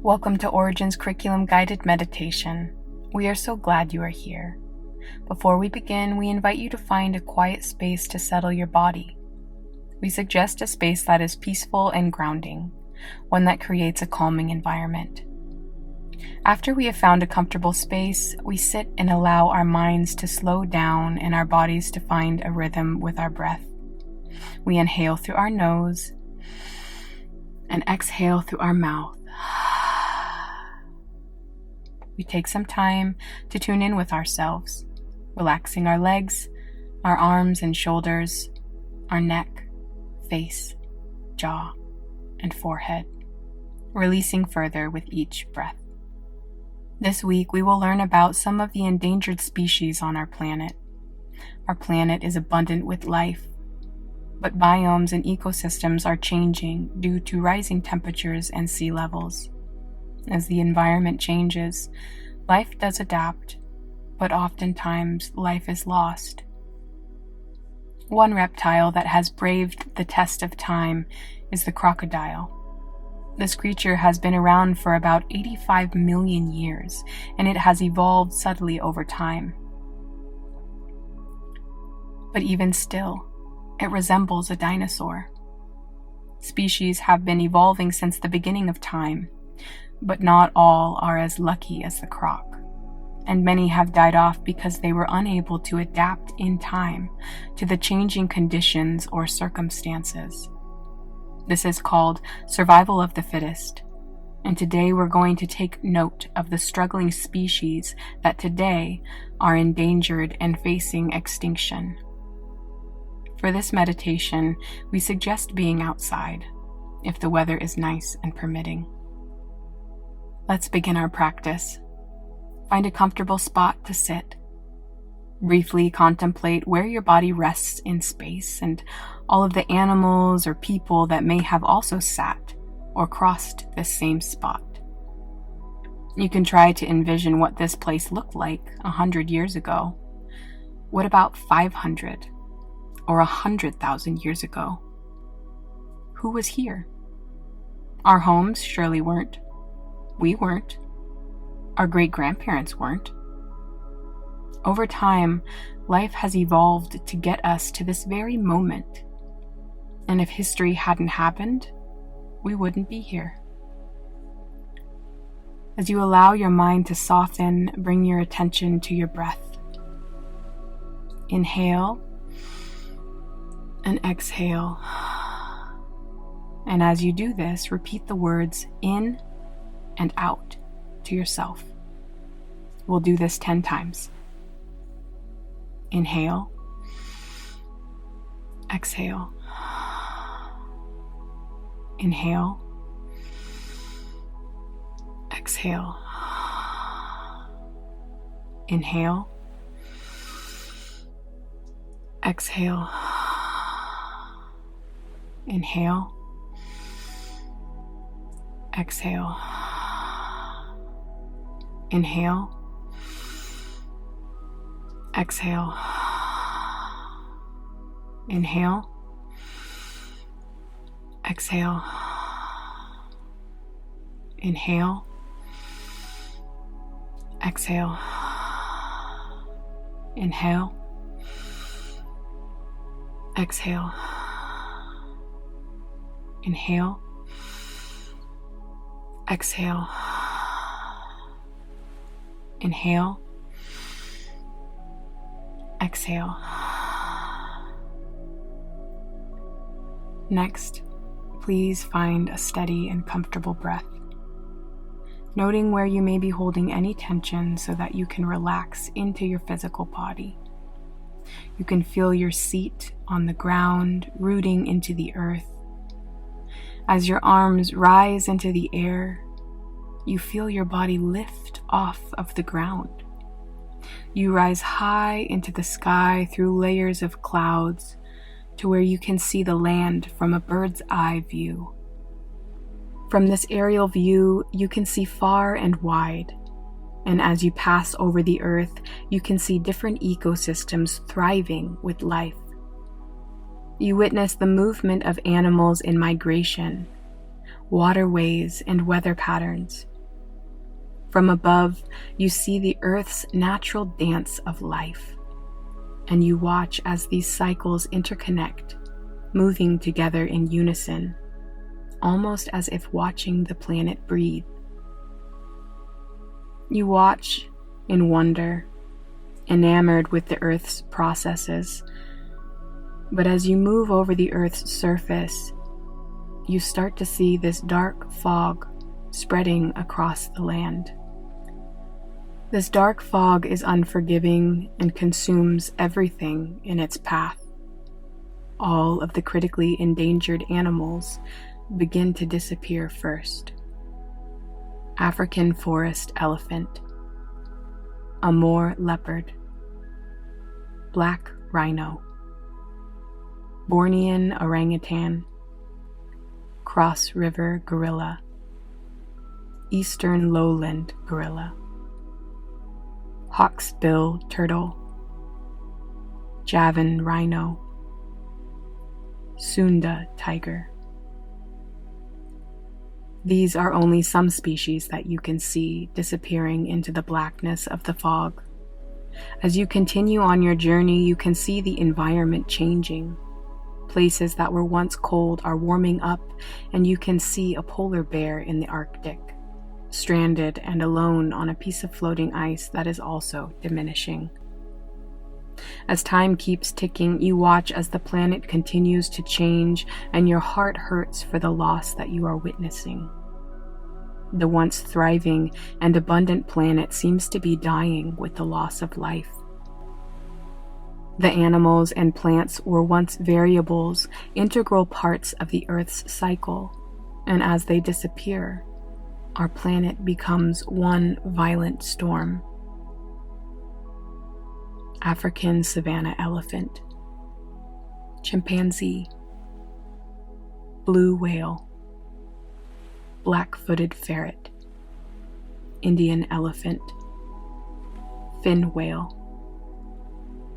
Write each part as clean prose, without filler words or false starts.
Welcome to Origins Curriculum Guided Meditation. We are so glad you are here. Before we begin, we invite you to find a quiet space to settle your body. We suggest a space that is peaceful and grounding, one that creates a calming environment. After we have found a comfortable space, we sit and allow our minds to slow down and our bodies to find a rhythm with our breath. We inhale through our nose and exhale through our mouth. We take some time to tune in with ourselves, relaxing our legs, our arms and shoulders, our neck, face, jaw, and forehead, releasing further with each breath. This week, we will learn about some of the endangered species on our planet. Our planet is abundant with life, but biomes and ecosystems are changing due to rising temperatures and sea levels. As the environment changes, life does adapt, but oftentimes life is lost. One reptile that has braved the test of time is the crocodile. This creature has been around for about 85 million years, and it has evolved subtly over time. But even still, it resembles a dinosaur. Species have been evolving since the beginning of time, but not all are as lucky as the croc, and many have died off because they were unable to adapt in time to the changing conditions or circumstances. This is called survival of the fittest, and today we're going to take note of the struggling species that today are endangered and facing extinction. For this meditation, we suggest being outside, if the weather is nice and permitting. Let's begin our practice. Find a comfortable spot to sit. Briefly contemplate where your body rests in space and all of the animals or people that may have also sat or crossed this same spot. You can try to envision what this place looked like 100 years ago. What about 500 or 100,000 years ago? Who was here? Our homes surely weren't. We weren't. Our great-grandparents weren't. Over time, life has evolved to get us to this very moment. And if history hadn't happened, we wouldn't be here. As you allow your mind to soften, bring your attention to your breath. Inhale and exhale. And as you do this, repeat the words in and out to yourself. We'll do this 10 times. Inhale, exhale, inhale, exhale, inhale, exhale, inhale, exhale. Inhale, exhale, inhale, exhale, inhale, exhale, inhale, exhale, inhale, exhale. Inhale, exhale. Next, please find a steady and comfortable breath, noting where you may be holding any tension so that you can relax into your physical body. You can feel your seat on the ground, rooting into the earth. As your arms rise into the air, you feel your body lift off of the ground. You rise high into the sky through layers of clouds to where you can see the land from a bird's eye view. From this aerial view, you can see far and wide, and as you pass over the earth, you can see different ecosystems thriving with life. You witness the movement of animals in migration, waterways and weather patterns, From above, you see the Earth's natural dance of life, and you watch as these cycles interconnect, moving together in unison, almost as if watching the planet breathe. You watch in wonder, enamored with the Earth's processes, but as you move over the Earth's surface, you start to see this dark fog spreading across the land. This dark fog is unforgiving and consumes everything in its path. All of the critically endangered animals begin to disappear first. African forest elephant, Amur leopard, black rhino, Bornean orangutan, Cross River gorilla, Eastern lowland gorilla, hawksbill turtle, Javan rhino, Sunda tiger. These are only some species that you can see disappearing into the blackness of the fog. As you continue on your journey, you can see the environment changing. Places that were once cold are warming up, and you can see a polar bear in the Arctic, stranded and alone on a piece of floating ice that is also diminishing. As time keeps ticking, you watch as the planet continues to change, and your heart hurts for the loss that you are witnessing. The once thriving and abundant planet seems to be dying with the loss of life. The animals and plants were once variables, integral parts of the Earth's cycle, and as they disappear, our planet becomes one violent storm. African savanna elephant, chimpanzee, blue whale, black-footed ferret, Indian elephant, fin whale,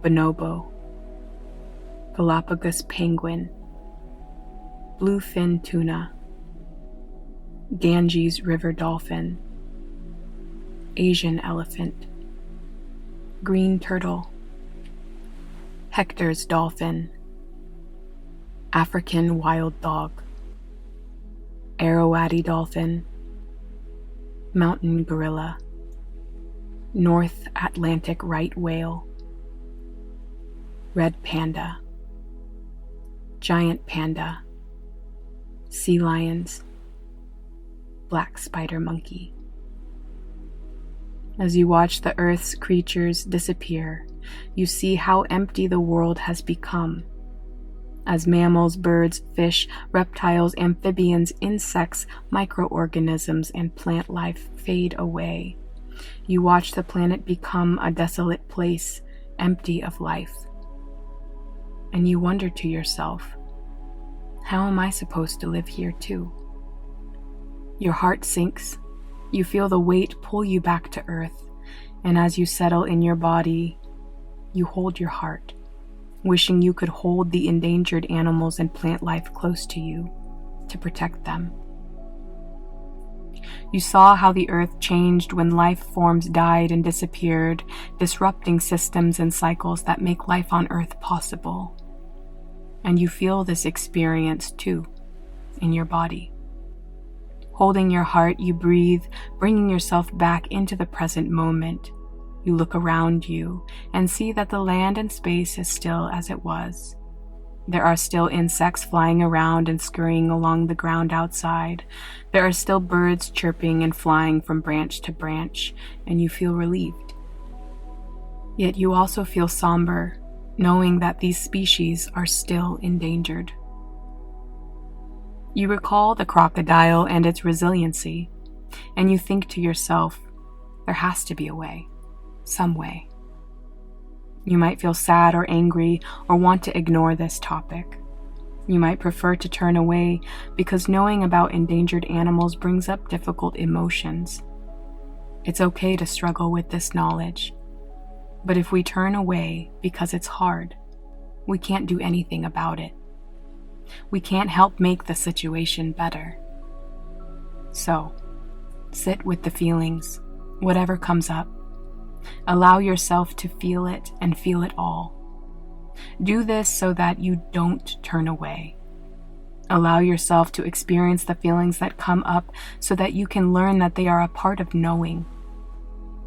bonobo, Galapagos penguin, bluefin tuna, Ganges river dolphin, Asian elephant, green turtle, Hector's dolphin, African wild dog, Arawati dolphin, mountain gorilla, North Atlantic right whale, red panda, giant panda, sea lions, black spider monkey. As you watch the Earth's creatures disappear, you see how empty the world has become. As mammals, birds, fish, reptiles, amphibians, insects, microorganisms, and plant life fade away, you watch the planet become a desolate place, empty of life. And you wonder to yourself, how am I supposed to live here too? Your heart sinks. You feel the weight pull you back to earth, and as you settle in your body, you hold your heart, wishing you could hold the endangered animals and plant life close to you to protect them. You saw how the earth changed when life forms died and disappeared, disrupting systems and cycles that make life on earth possible. And you feel this experience too, in your body. Holding your heart, you breathe, bringing yourself back into the present moment. You look around you and see that the land and space is still as it was. There are still insects flying around and scurrying along the ground outside. There are still birds chirping and flying from branch to branch, and you feel relieved. Yet you also feel somber, knowing that these species are still endangered. You recall the crocodile and its resiliency, and you think to yourself, there has to be a way, some way. You might feel sad or angry or want to ignore this topic. You might prefer to turn away because knowing about endangered animals brings up difficult emotions. It's okay to struggle with this knowledge, but if we turn away because it's hard, we can't do anything about it. We can't help make the situation better. So, sit with the feelings, Whatever comes up, allow yourself to feel it and feel it all. Do this so that you don't turn away. Allow yourself to experience the feelings that come up so that you can learn that they are a part of knowing.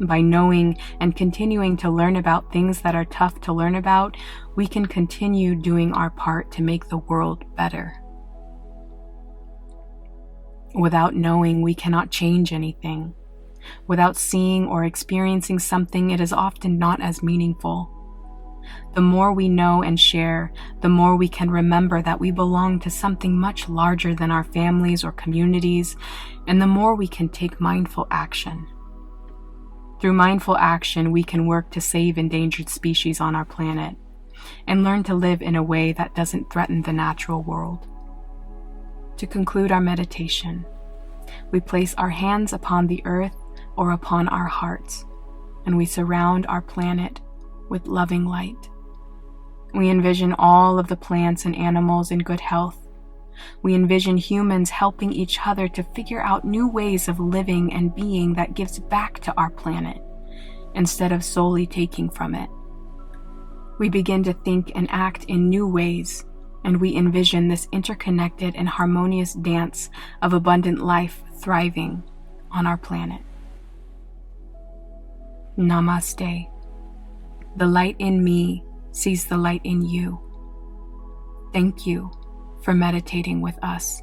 By knowing and continuing to learn about things that are tough to learn about, we can continue doing our part to make the world better. Without knowing, we cannot change anything. Without seeing or experiencing something, it is often not as meaningful. The more we know and share, the more we can remember that we belong to something much larger than our families or communities, and the more we can take mindful action. Through mindful action, we can work to save endangered species on our planet and learn to live in a way that doesn't threaten the natural world. To conclude our meditation, we place our hands upon the earth or upon our hearts, and we surround our planet with loving light. We envision all of the plants and animals in good health. We envision humans helping each other to figure out new ways of living and being that gives back to our planet, instead of solely taking from it. We begin to think and act in new ways, and we envision this interconnected and harmonious dance of abundant life thriving on our planet. Namaste. The light in me sees the light in you. Thank you for meditating with us.